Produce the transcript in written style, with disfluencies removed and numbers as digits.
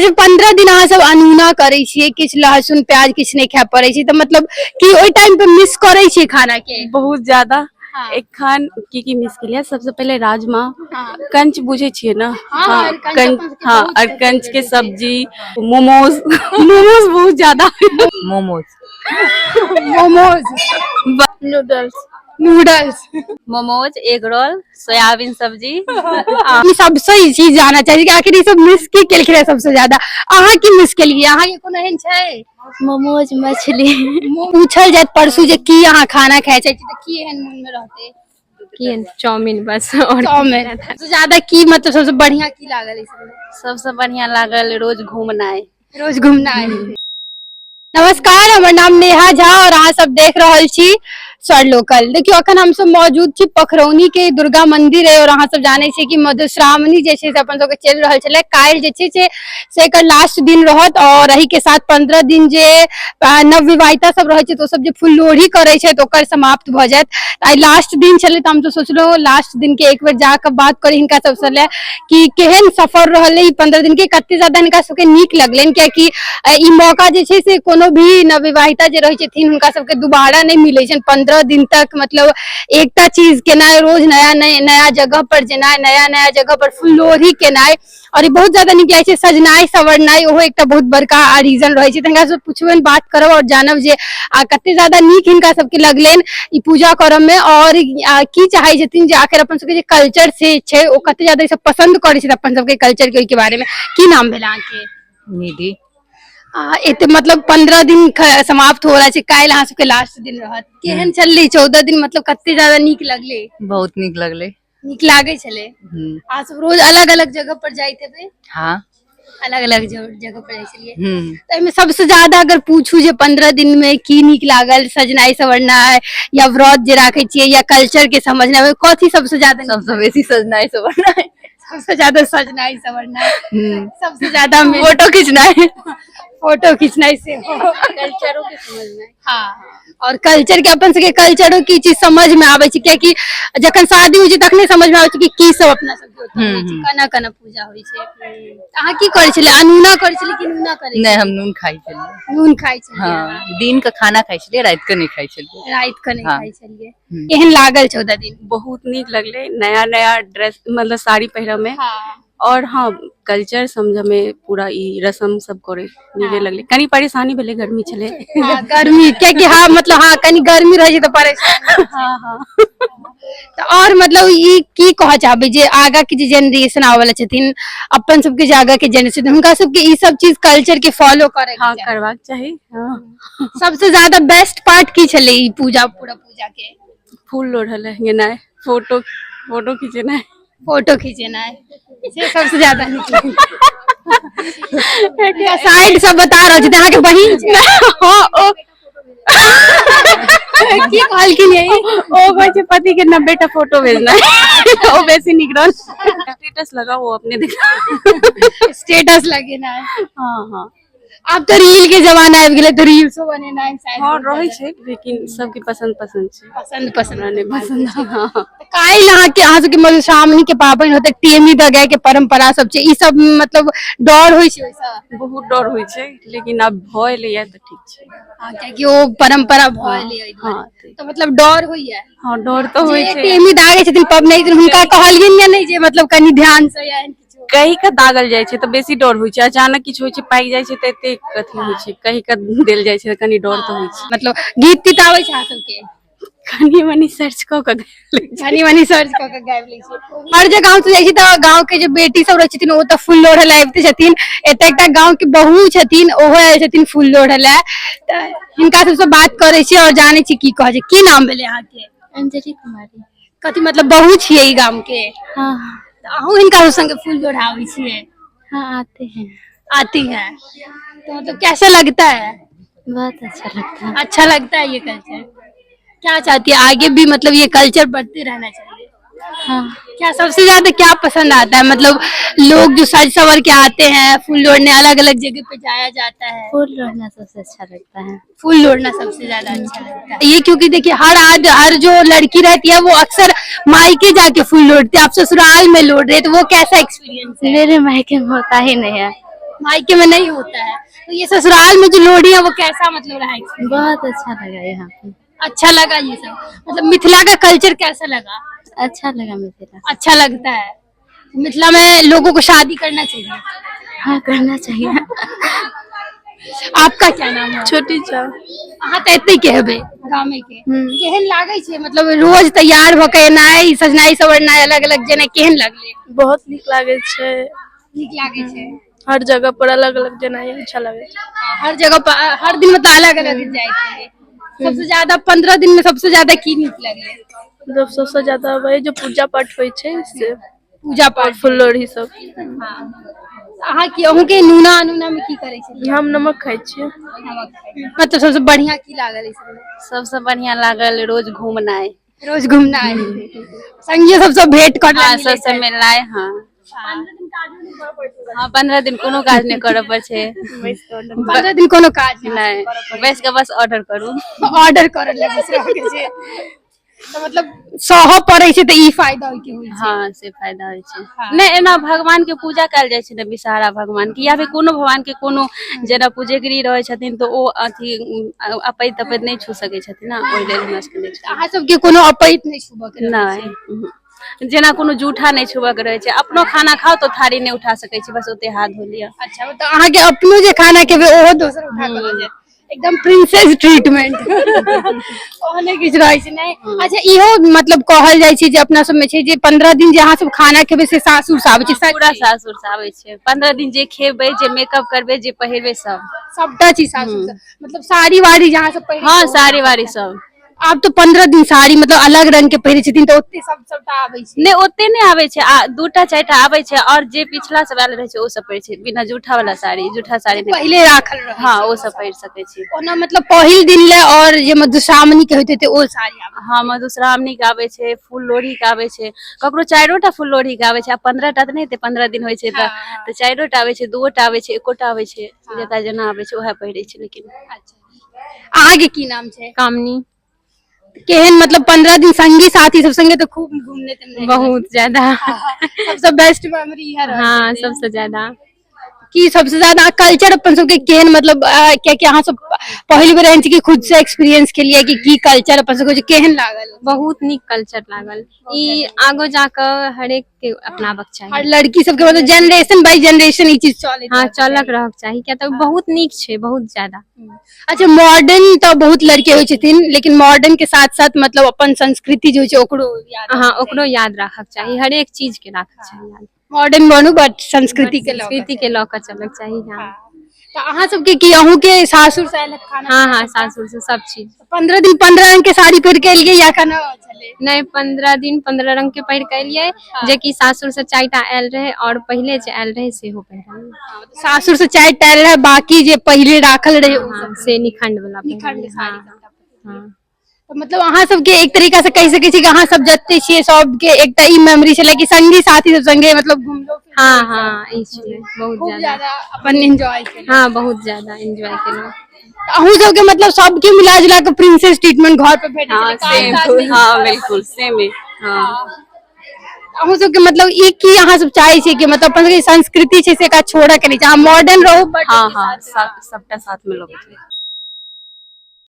आज 15 दिन अहाँ सब अनूना करे छिए, किछ लहसुन प्याज किछ नहीं खाय पड़े छी, तो मतलब कि ओइ टाइम पे मिस करे छी खाना के बहुत ज्यादा। हाँ। एखन की मिस केलिए, सबसे पहले राजमा, हाँ। कंच बुझे छिए ना? हाँ, और कंच के सब्जी, मोमोज मोमोज बहुत ज्यादा momos momos, noodles, noodles, momos, egg roll, soybean सब्जी। सबसे ई चीज जाना चाहिए कि आखिर ई सब मिस की केलखिन सबसे ज्यादा, अहाँ की मिस केलिए, अहाँ के कोनो एहन छै? मोमोज, मछली। पूछल जात परसू जे की अहाँ खाना खाय छै त की एहन मन में रहते? की चाउमीन बस और चाउमीन। सबसे ज्यादा की मतलब सबसे बढ़िया की लागल ई सब में? सबसे बढ़िया लागल रोज घूमनाय। रोज घूमना है। नमस्कार, हमर नाम नेहा झा और अहाँ सब देख रहल छी स्वर लोकल। देखियो अखन हम सब मौजूद छी पोखरौनी के दुर्गा मंदिर है और अहाँ सब जाने छी कि मधुश्रावणी जे छै से अपन सब के चल रहल छले, काल्हि जे छै से एकर लास्ट दिन रहत और एही के साथ 15 दिन जे नवविवाहिता सब रहे छै तो सब जे फूल लोढ़ी करे छै तो ओकर समाप्त भ जायत। आई लास्ट दिन छले त हम तो सोचलो लास्ट दिन के एक बेर जाके बात करी हिनका सबसे ले कि केहन सफर रहले 15 दिन के, कते ज्यादा हिनका सबके नीक लगलनि, कियाकि ई मौका जे छै से कोनो भी नवविवाहिता जे रहे छथिन हुनका सबके दोबारा नहीं मिले छै। 15 दिन तक मतलब एकटा चीज केनाय, रोज नया नया जगह पर जेनाय, नया नया जगह पर फूल लोढ़ी केनाय और ई बहुत ज्यादा नीक लागे छै। सजनाय सवरनाय ओहो एकटा बहुत बड़का रीजन रहे छै। हिनका सब पुछबनि, बात करब और जानब जे कते ज्यादा नीक हिनका सबके लगलनि ई पूजा करब में और की चाहे छथिन जे आखिर अपन सबके जे कल्चर से छै ओ कते ज्यादा ई सब पसंद करे छै अपन सबके कल्चर के बारे में। की नाम भेल अहाँ के? निधि। एते मतलब 15 दिन समाप्त हो रहा है, काल्हि अहाँ सबके लास्ट दिन रहत, केहन चलले 14 दिन, मतलब कते ज्यादा नीक लगले? बहुत नीक लगले। नीक लागे छले। अहाँ सब रोज अलग अलग जगह पर जाइत हेबै? हाँ, अलग अलग जगह पर जाय छलिए। तो एमे सबसे ज्यादा अगर पूछू जे 15 दिन में की नीक लागल, सजनाय सवरनाय या व्रत जे राखे छिए या कल्चर के समझनाय, कथी सबसे ज्यादा? सबसे बेसी सजनाय सवरनाय। सबसे ज्यादा सजनाय सवरनाय, सबसे ज्यादा फोटो खींचनाय। फोटो खींचनाय से कल्चरों के समझनाय। हाँ, और कल्चर के अपन सबके कल्चरों की चीज समझ में आवे छै, कियाकि जखन शादी होय छै तखने समझ में आवे छै कि की सब अपना सब के होय छै, केना केना पूजा होय छै। अहाँ की करे छले, अनूना करे छले कि नूना करे? नहीं, हम नून खाई छलिए। नून खाई छलिए। हाँ, दिन का खाना खाई छलिए, रात के नहीं खाई छलिए। रात के नहीं खाई छलिए। केहन लागल 14 दिन? बहुत नीक लगले, नया नया ड्रेस मतलब साड़ी पहिरब में। हाँ। और हाँ, कल्चर समझ में पूरा ई रस्म सब करे नीके लगले। कनी परेशानी भेले, गर्मी छले। हाँ, गर्मी कियाकि हाँ मतलब हाँ कनी गर्मी रहे छै तो परेशान। हाँ हाँ। तो और मतलब ई की कह चाहबे जे आगा के जे जनरेशन आवे वाला छथिन, अपन सबके जे आगा के जनरेशन, हुनका सबके ई सब चीज कल्चर के फॉलो करे हाँ, करवाक चाही। हाँ। सबसे ज्यादा बेस्ट पार्ट की छले ई पूजा, पूरा पूजा के? फूल लोढ़ल गेनाय, फोटो खींचनाय। फोटो खींचनाय से सबसे ज्यादा नीक लगे। साइड सब बता रहल छी अहाँ के बहिन छै? हाँ, ओ की कहलखिन यही? ओ कहै छै पति के 90 टा फोटो भेजना है। ओ बेसी नीक रहल। स्टेटस लगाओ, अपने देखा। स्टेटस लगेना है। हाँ हाँ। अब तो रील के जमाना आबि गेलै, तो रील्सो बनेना है शायद। हाँ, रहे छै लेकिन सबके पसंद छै। पसंद नहीं पसंद। हाँ। काल्हि अहाँ सबके मधुश्रावणी के पाबनि होते, टेमी दगाए के परंपरा सब छै, ई सब मतलब डर होय छै ओइसा? बहुत डर होय छै लेकिन अब भय ले त ठीक छै। हाँ, कियाकि ओ परंपरा भय ले। हाँ, तो मतलब डर होइए? हाँ, डर तो होय छै। टेमी दागे छथिन पबनैतिन, हुनका कहलियन या नहीं जे मतलब कनी ध्यान से या कहीं का दागल जाय छै तो बेसी डर होय छै, अचानक किछ होय छै पाकि जाय छै त एते कथी होय छै, कहीं का देल जाय छै कनी डर तो होय छै। मतलब गीत तीत आबै छै अहाँ सबके? कनी मनी सर्च क के कनी मनी सर्च क के गाबि लै छी। हर जगह गाँव से जाइ छी तऽ गाँव के जे बेटी सब रहे छथिन ओ तऽ फूल लोढ़े ला आबिते छथिन, एते एकटा गाँव के बहू छथिन ओहो आयल छथिन फूल लोढ़े ला, तऽ हिनका सबसे बात करे छी और जाने छी की कहे छै। की नाम भेले अहाँ के? अंजलि कुमारी। कथी मतलब बहू छियै ई गाँव के? हाँ। अहूँ हिनका संगे फूल लोढ़ाबै छियै? हाँ, आते हैं। आती है तो मतलब कैसा लगता है? बहुत अच्छा लगता है। अच्छा लगता है ये कल्चर? क्या चाहती है आगे भी मतलब ये कल्चर बढ़ते रहना चाहिए? हाँ। क्या सबसे ज्यादा क्या पसंद आता है, मतलब लोग जो सज सवर के आते हैं फूल लोढ़ने, अलग अलग जगह पे जाया जाता है? फूल लोढ़ना सबसे अच्छा लगता है। फूल लोढ़ना सबसे ज्यादा अच्छा लगता है ये, क्योंकि देखिए हर जो लड़की रहती है वो अक्सर मायके जाके फूल लोढ़ती है, आप ससुराल में लोढ़ रहे, तो वो कैसा एक्सपीरियंस है? मेरे मायके में होता ही नहीं है। मायके में नहीं होता है, तो ये ससुराल में जो लोहड़ी है वो कैसा मतलब रहा है? बहुत अच्छा लगा यहाँ पे। अच्छा लगा ये सब, मतलब मिथिला का कल्चर कैसा लगा? अच्छा लगा मिथिला। अच्छा लगता है, मिथिला में लोगों को शादी करना चाहिए। हाँ करना चाहिए। आपका क्या नाम है? छोटी चा अहाँ तऽ एते के हेबै गामे के, केहन लागे छै मतलब रोज तैयार भ के एनाइ सजनाइ सवरनाइ अलग अलग जेना केहन लगले? बहुत नीक लागे छै। नीक लागे छै, हर जगह पर अलग अलग जेनाइ अच्छा लागे छै। हर जगह पर हर दिन में तो अलग अलग जाए छै। सबसे ज्यादा 15 दिन में सबसे ज्यादा की नीक लगले? मतलब सबसे ज्यादा वही जो पूजा पाठ होइ छै से, पूजा और पाठ। फुललोढ़ी सब। अहाँ की अहूँ के नूना अनूना में की करे छी? हम नमक खाइ छियै। मतलब सबसे बढ़िया की लागल इसमें? सबसे बढ़िया लागल रोज घूमनाइ। रोज घूमना है, संगी सबसे भेंट करना हाँ सबसे मिलनाइ। हाँ हाँ 15 दिन कोनो काज नहीं करऽ पड़ छै। 15 दिन कोनो काज नहीं बैस के बस ऑर्डर करू। ऑर्डर करे लगे छै, तो मतलब सहऽ पड़े छै तो ई फायदा होय के होइ छै। हाँ से फायदा होइ छै। नहीं एना भगवान के पूजा कयल जाइ छै ने, विषहारा भगवान के या फिर कोनो भगवान के कोनो जेना पूजगरी रहे छथिन तो ओ अथी अपैत तपैत नहीं छू सकै छथिन ना, ओहि लेल हमरा सबके नहीं छू। अहाँ सबके कोनो अपैत नहीं छुबऽ के रहै छै? नहीं जेना कोनो जूठा नहीं छुबऽ के रहे छै, अपनो खाना खाओ तो थारी नहीं उठा सकै छी, बस ओते हाथ धो लिया। अच्छा मतलब अहाँ के अपनो जे खाना खेबै ओहो दोसर उठा के लऽ जायत, एकदम प्रिंसेस ट्रीटमेंट। ओहने किछ रहै छै नहीं? अच्छा इहो मतलब कहल जाइ छै जे अपना सब में छै जे 15 दिन जे अहाँ सब खाना खेबै से सासुर से आबै छै, पूरा सासुर से आबै छै। 15 दिन जे खेबै, जे मेकअप करबै, जे पहिरबै सब सबटा चीज सासुर से, मतलब साड़ी वाड़ी जहाँ सब पहिरे हाँ छै, साड़ी वाड़ी सब। आब तो 15 दिन साड़ी मतलब अलग रंग के पहिरे छथिन तो ओते सबटा आबै छै। नहीं ओते नहीं आबै छै, दूटा चारिटा आबै छै, और जे पिछला सब आयल रहे छै ओ सब पहिर छै, बिना जूठा वाला साड़ी, जूठा साड़ी नहीं पहले राखल रहे हाँ वो सब पहिर सकै छी। ओना मतलब पहिल दिन ले और जे मधुश्रावणी के होते थे ओ साड़ी आबै। हाँ मधुश्रावणी के आबै छै, फूल लोढ़ी के आबै छै, ककरो 4टा फूल लोढ़ी के आबै छै, 15टा तो नहीं हेतै, 15 दिन होइ छै तो 4टा आबै छै, 2टा आबै छै, 1टा आबै छै, जेकरा जेना आबै छै ओहे पहिरै छै। लेकिन अहाँ के की नाम छै? कामनी। केहन मतलब 15 दिन संगी साथी सब संगे तो खूब घूमने तुमने बहुत ज्यादा। सबसे बेस्ट मेमोरी है हाँ सबसे ज्यादा। की सबसे ज्यादा कल्चर अपन सबके केहन मतलब क्या क्या अहाँ सब पहिल बेर एहन छै कि खुद से एक्सपीरियंस के लिए कि की कल्चर अपन सबके जे केहन लागल? बहुत नीक कल्चर लागल। ई आगो जाकर हरेक के अपनाबक हर चाहिए। लड़की सबके मतलब जनरेशन बाय जनरेशन ई चीज चले। हाँ चलक रहक चाही, क्या तो बहुत नीक छै, बहुत ज्यादा। अच्छा मॉडर्न तो बहुत लड़के होइ छथिन, लेकिन मॉडर्न के साथ साथ मतलब अपन संस्कृति जो छै ओकरो याद। हाँ ओकरो याद राखक चाही, हरेक चीज के राखक चाही याद। मॉडर्न बनू बट संस्कृति के लऽ संस्कृति के लऽ कर चलक चाही। हाँ तो अहाँ सबके की अहूँ के सासुर से आयल खाना? हाँ हाँ सासुर से सब चीज। 15 दिन 15 रंग के साड़ी पहिर के एलियै या खाना चले? नहीं 15 दिन 15 रंग के पहिर के एलियै, जे कि सासुर से 4टा आयल रहे और पहले जे आयल रहे सेहो पहिरलियै। सासुर से 4 टाइल रहे, बाकी जे पहले राखल रहे ओ हाँ से निखंड वाला निखंड साड़ी हाँ सबटा। हाँ। तो मतलब अहाँ सबके एक तरीका से कह सकै छी कि अहाँ सब जते छियै सबके एकटा ई मेमोरी छले कि संगी साथी सब संगे मतलब घुमलो फिरलो। हाँ हाँ ई छलै बहुत खूब ज्यादा। ज्यादा अपन एंजॉय केलहुँ। हाँ बहुत ज्यादा एंजॉय केलहुँ। अहूँ सबके मतलब सबके मिला जुला के प्रिंसेस ट्रीटमेंट घर पे भेटे हाँ छलै? सेम काज नहीं हाँ करऽ बिल्कुल सेम है। हाँ अहूँ सबके मतलब ई की अहाँ सब चाहे छी कि मतलब अपन सबके संस्कृति छै से का छोड़ऽ के नहीं चाहे मॉडर्न रहो बट हाँ हाँ सबटा साथ में लोग।